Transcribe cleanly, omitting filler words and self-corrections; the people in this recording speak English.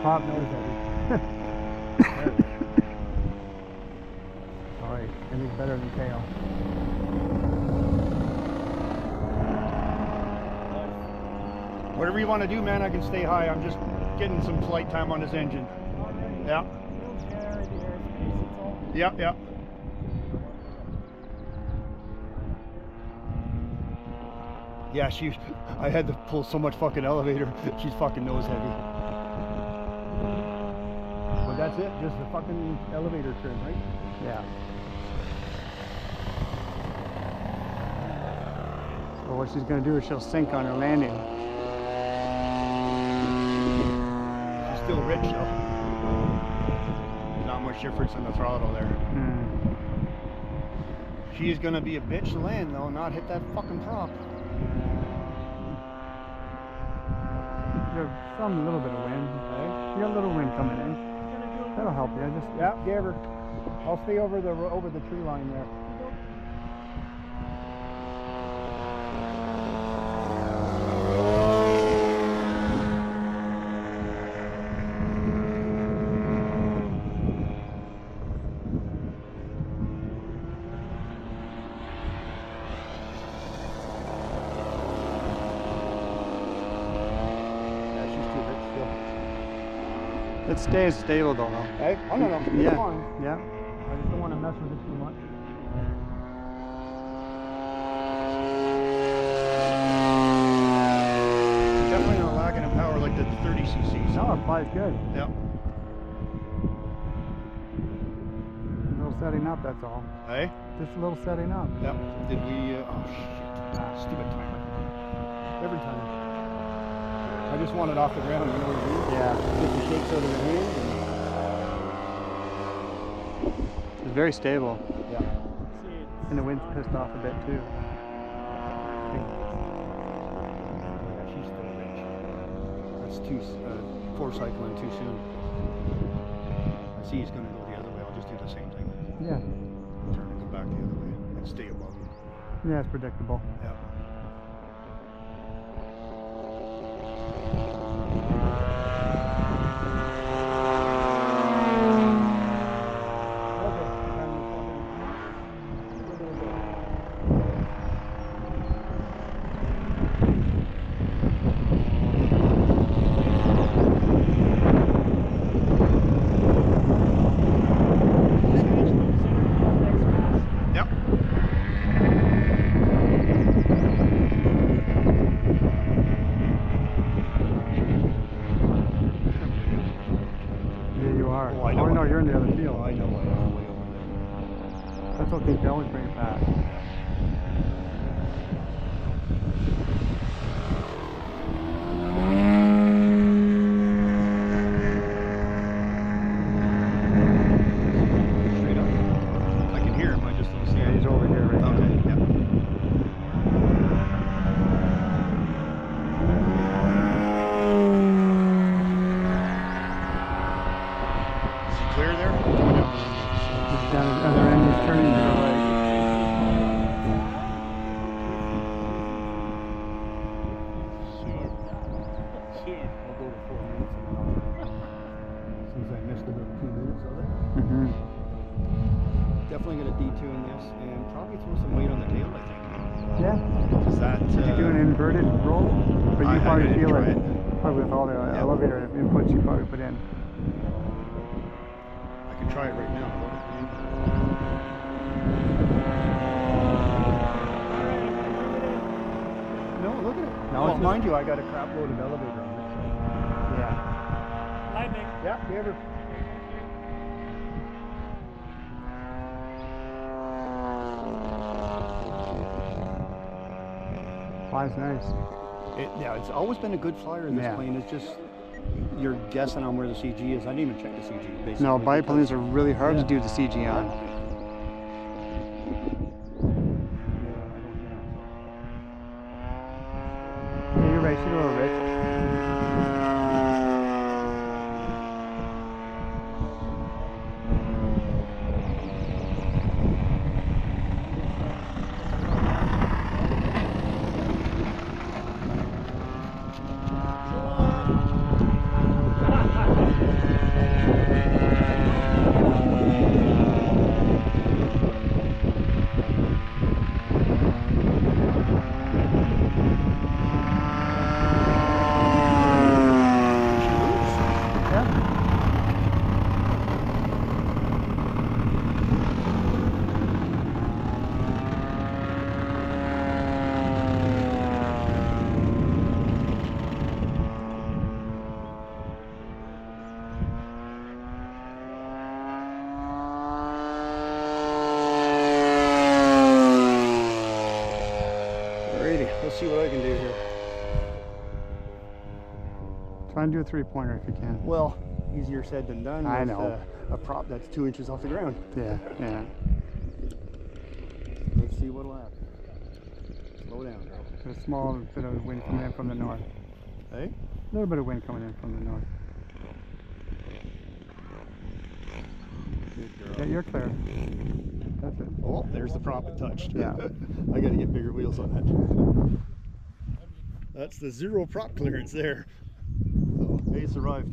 Pop nose heavy. Alright, anything's better than tail. Whatever you want to do, man, I can stay high. I'm just getting some flight time on this engine. Yeah. Yeah, yeah. Yeah, I had to pull so much fucking elevator. She's fucking nose heavy. But that's it, just the fucking elevator trim, right? Yeah. So what she's gonna do is she'll sink on her landing. She's still rich though. Not much difference in the throttle there. She's gonna be a bitch to land though, not hit that fucking prop. There's some little bit of wind. Okay? You got a little wind coming in. That'll help you. Yeah, give her. I'll stay over the tree line there. It stays stable though. Hey? Oh no, Yeah. Come on. Yeah. I just don't want to mess with it too much. Definitely not lacking in power like the 30cc. No, it flies good. Yep. A little setting up, that's all. Hey? Just a little setting up. Yep. Did we, oh shit. Stupid timer. Every time. I just want it off the ground, you know what I mean? Yeah. Get the shakes out of the hand. It's very stable. Yeah. And the wind's pissed off a bit too. Yeah, she's still rich. That's too, four cycling too soon. I see he's going to go the other way. I'll just do the same thing. Yeah. Turn and go back the other way and stay above him. Yeah, it's predictable. Yeah. Oh, no, you're in the other field. Oh, I know. I'm way over there. That's okay. You can always bring it back. Straight up. I can hear him. I just don't see him. He's over here right now. Okay. Yeah. Clear there? He's down at the other end, he's turning to the right. I'll go to 4 minutes and then I'll since I missed about 2 minutes of it. Definitely going to detune this and probably throw some weight on the tail, I think. Yeah. Is that... Did you do an inverted roll? But you probably didn't feel try it. Probably with all the elevator inputs you probably put in. I can try it right now. No, look at it. No, Oh, it's mind you, I got a crap load of elevator on it. So. Yeah. Lightning. Yeah, give her. Flies nice. Yeah, it's always been a good flyer in this Yeah. plane. It's just you're guessing on where the CG is. I didn't even check the CG. Basically, No, biplanes are really hard to do the CG on. Yeah, you're right. Shoot over, Rich. Try and do a 3-pointer if you can. Well, easier said than done. I with, know. A prop that's 2 inches off the ground. Yeah, yeah. Let's see what'll happen. Slow down, girl. There's a small bit of wind coming in from the north. Hey? A little bit of wind coming in from the north. Good girl. Yeah, you're clear. That's it. Oh, there's the prop it touched. Yeah. I gotta get bigger wheels on that. That's the 0 prop clearance there. So, Ace arrived.